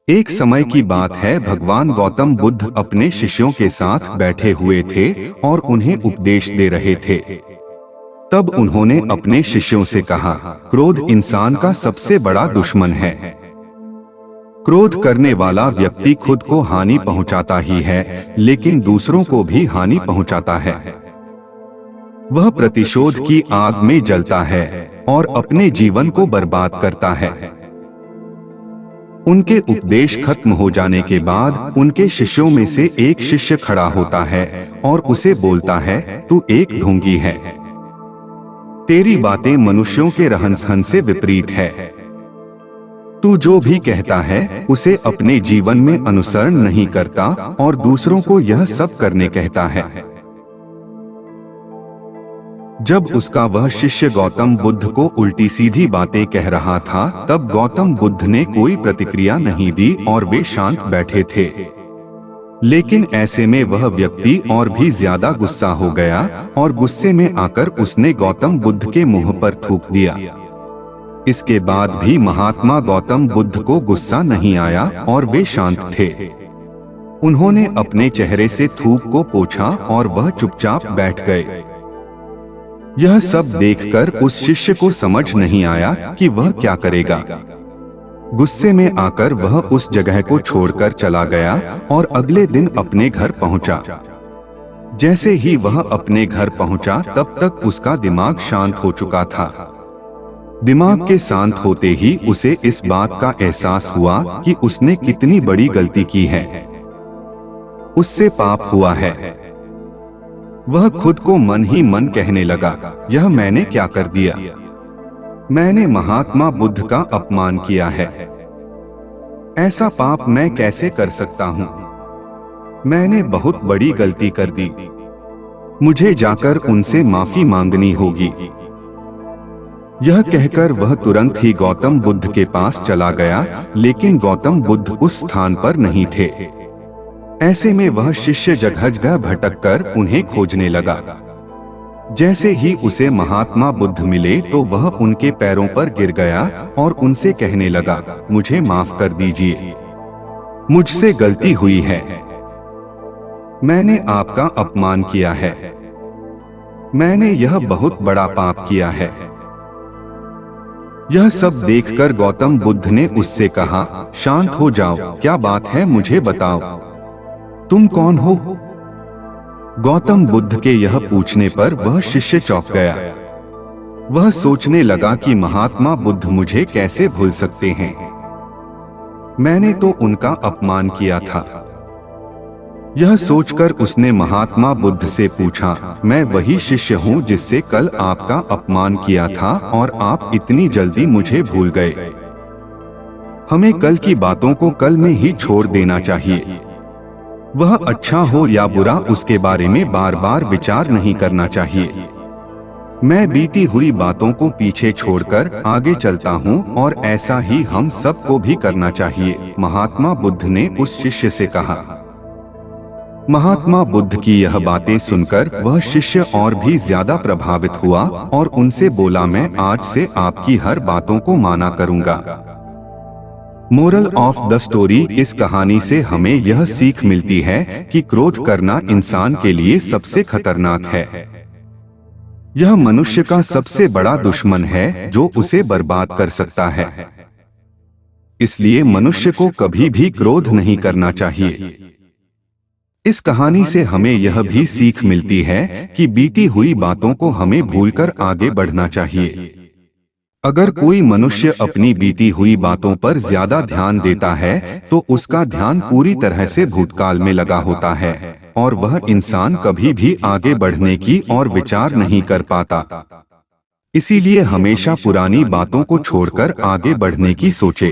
एक समय की बात है, भगवान गौतम बुद्ध अपने शिष्यों के साथ बैठे हुए थे और उन्हें उपदेश दे रहे थे। तब उन्होंने अपने शिष्यों से कहा, क्रोध इंसान का सबसे बड़ा दुश्मन है। क्रोध करने वाला व्यक्ति खुद को हानि पहुंचाता ही है, लेकिन दूसरों को भी हानि पहुंचाता है। वह प्रतिशोध की आग में जलता है और अपने जीवन को बर्बाद करता है। उनके उपदेश खत्म हो जाने के बाद उनके शिष्यों में से एक शिष्य खड़ा होता है और उसे बोलता है, तू एक ढोंगी है। तेरी बातें मनुष्यों के रहन-सहन से विपरीत है। तू जो भी कहता है उसे अपने जीवन में अनुसरण नहीं करता और दूसरों को यह सब करने कहता है। जब उसका वह शिष्य गौतम बुद्ध को उल्टी सीधी बातें कह रहा था, तब गौतम बुद्ध ने कोई प्रतिक्रिया नहीं दी और वे शांत बैठे थे। लेकिन ऐसे में वह व्यक्ति और भी ज्यादा गुस्सा हो गया और गुस्से में आकर उसने गौतम बुद्ध के मुंह पर थूक दिया। इसके बाद भी महात्मा गौतम बुद्ध को गुस्सा नहीं आया और वे शांत थे। उन्होंने अपने चेहरे से थूक को पोंछा और वह चुपचाप बैठ गए। यह सब देखकर उस शिष्य को समझ नहीं आया कि वह क्या करेगा। गुस्से में आकर वह उस जगह को छोड़कर चला गया और अगले दिन अपने घर पहुंचा। जैसे ही वह अपने घर पहुंचा, तब तक उसका दिमाग शांत हो चुका था। दिमाग के शांत होते ही उसे इस बात का एहसास हुआ कि उसने कितनी बड़ी गलती की है। उससे पाप हुआ है। वह खुद को मन ही मन कहने लगा, यह मैंने क्या कर दिया? मैंने महात्मा बुद्ध का अपमान किया है। ऐसा पाप मैं कैसे कर सकता हूँ? मैंने बहुत बड़ी गलती कर दी। मुझे जाकर उनसे माफी मांगनी होगी। यह कहकर वह तुरंत ही गौतम बुद्ध के पास चला गया, लेकिन गौतम बुद्ध उस स्थान पर नहीं थे। ऐसे में वह शिष्य जगह भटककर उन्हें खोजने लगा। जैसे ही उसे महात्मा बुद्ध मिले तो वह उनके पैरों पर गिर गया और उनसे कहने लगा, मुझे माफ कर दीजिए, मुझसे गलती हुई है। मैंने आपका अपमान किया है। मैंने यह बहुत बड़ा पाप किया है। यह सब देखकर गौतम बुद्ध ने उससे कहा, शांत हो जाओ, क्या बात है मुझे बताओ, तुम कौन हो? गौतम बुद्ध के यह पूछने पर वह शिष्य चौंक गया। वह सोचने लगा कि महात्मा बुद्ध मुझे कैसे भूल सकते हैं? मैंने तो उनका अपमान किया था। यह सोचकर उसने महात्मा बुद्ध से पूछा, मैं वही शिष्य हूँ जिससे कल आपका अपमान किया था और आप इतनी जल्दी मुझे भूल गए। हमें कल की बातों को कल में ही छोड़ देना चाहिए। वह अच्छा हो या बुरा, उसके बारे में बार बार विचार नहीं करना चाहिए। मैं बीती हुई बातों को पीछे छोड़कर आगे चलता हूँ और ऐसा ही हम सबको भी करना चाहिए, महात्मा बुद्ध ने उस शिष्य से कहा। महात्मा बुद्ध की यह बातें सुनकर वह शिष्य और भी ज्यादा प्रभावित हुआ और उनसे बोला, मैं आज से आपकी हर बातों को माना करूँगा। मोरल ऑफ द स्टोरी, इस कहानी से हमें यह सीख मिलती है कि क्रोध करना इंसान के लिए सबसे खतरनाक है। यह मनुष्य का सबसे बड़ा दुश्मन है जो उसे बर्बाद कर सकता है। इसलिए मनुष्य को कभी भी क्रोध नहीं करना चाहिए। इस कहानी से हमें यह भी सीख मिलती है कि बीती हुई बातों को हमें भूलकर आगे बढ़ना चाहिए। अगर कोई मनुष्य अपनी बीती हुई बातों पर ज्यादा ध्यान देता है तो उसका ध्यान पूरी तरह से भूतकाल में लगा होता है और वह इंसान कभी भी आगे बढ़ने की और विचार नहीं कर पाता। इसीलिए हमेशा पुरानी बातों को छोड़कर आगे बढ़ने की सोचे।